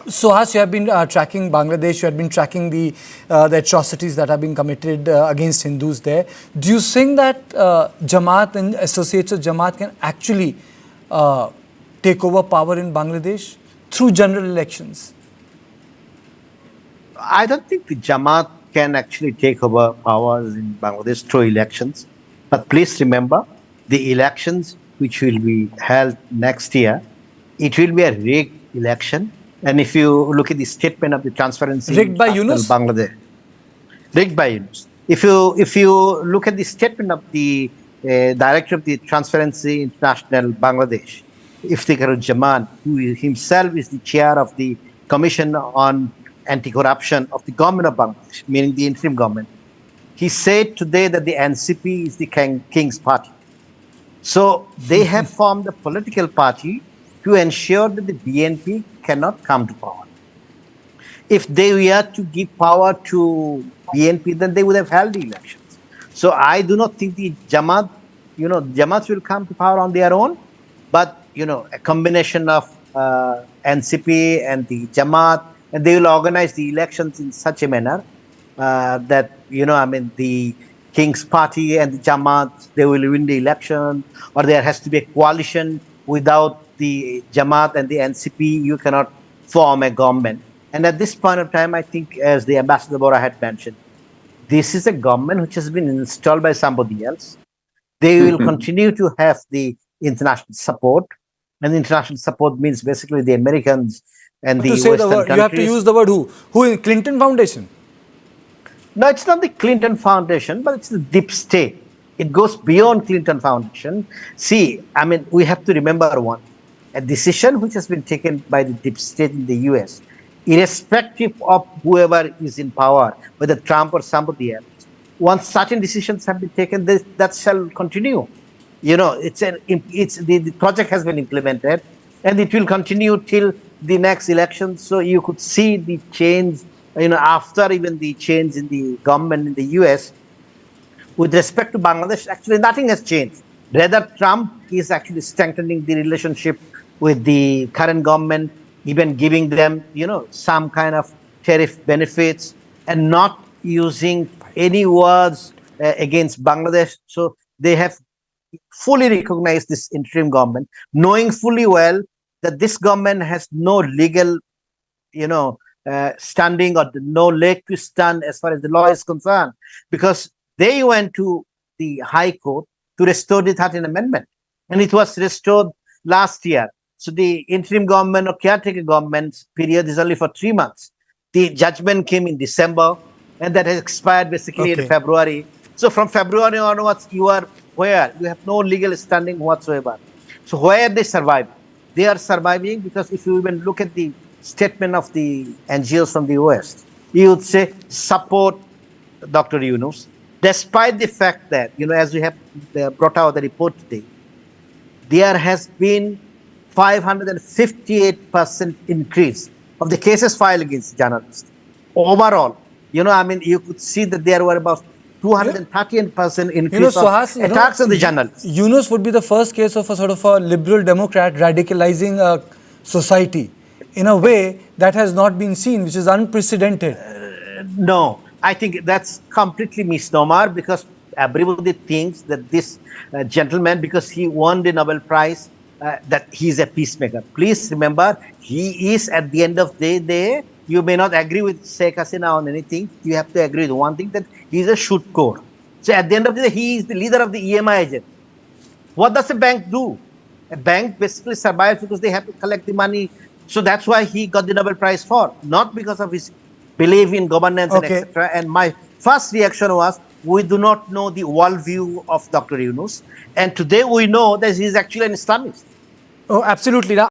Suhas, you have been tracking Bangladesh, you have been tracking the atrocities that have been committed against Hindus there. Do you think that Jamaat and associates of Jamaat can actually take over power in Bangladesh through general elections? I don't think the Jamaat can actually take over powers in Bangladesh through elections. But please remember, the elections which will be held next year, it will be a rigged election. And if you look at the statement of the Transparency Rigged by International Yunus? Bangladesh, rigged by Yunus. If you look at the statement of the director of the Transparency International Bangladesh, Iftikharuজ্জামান, who himself is the chair of the Commission on Anti-Corruption of the government of Bangladesh, meaning the interim government, he said today that the NCP is the king's party. So they have formed a political party to ensure that the BNP cannot come to power. If they were to give power to BNP, then they would have held the elections. So I do not think the Jamaat, Jamaat will come to power on their own, but, a combination of NCP and the Jamaat, and they will organize the elections in such a manner that, the King's Party and the Jamaat, they will win the election, or there has to be a coalition. Without the Jamaat and the NCP, you cannot form a government. And at this point of time, I think, as the Ambassador Bora had mentioned, this is a government which has been installed by somebody else. They will continue to have the international support. And international support means basically the Americans and the To say the Western word, countries. you have to use the word who? Who in Clinton Foundation? No, it's not the Clinton Foundation, but it's the deep state. It goes beyond Clinton Foundation. See, we have to remember one. A decision which has been taken by the deep state in the US, irrespective of whoever is in power, whether Trump or somebody else, once certain decisions have been taken, that shall continue. The project has been implemented, and it will continue till the next election. So you could see the change, after even the change in the government in the US. With respect to Bangladesh, actually nothing has changed. Rather, Trump is actually strengthening the relationship with the current government, even giving them, some kind of tariff benefits, and not using any words against Bangladesh. So they have fully recognized this interim government, knowing fully well that this government has no legal, standing, or no leg to stand as far as the law is concerned, because they went to the High Court to restore the 13th Amendment, and it was restored last year. So the interim government or caretaker government period is only for 3 months. The judgment came in December, and that has expired basically in February. So from February onwards, you are where? You have no legal standing whatsoever. So where they survive? They are surviving because if you even look at the statement of the NGOs from the West, you would say support Dr. Yunus, despite the fact that, as we have brought out the report today, there has been 558% increase of the cases filed against journalists. Overall, you could see that there were about 213% increase Suhas, of attacks on the journalists. Yunus would be the first case of a sort of a liberal Democrat radicalizing a society in a way that has not been seen, which is unprecedented. No, I think that's completely misnomer, because everybody thinks that this gentleman, because he won the Nobel Prize, that he's a peacemaker. Please remember, he is, at the end of the day, you may not agree with Sheikh Hasina on anything. You have to agree with one thing, that he's a shoot-core. So at the end of the day, he is the leader of the EMI agent. What does a bank do? A bank basically survives because they have to collect the money. So that's why he got the Nobel Prize for, not because of his belief in governance and etc. And my first reaction was, we do not know the worldview of Dr. Yunus. And today we know that he is actually an Islamist. Oh, absolutely.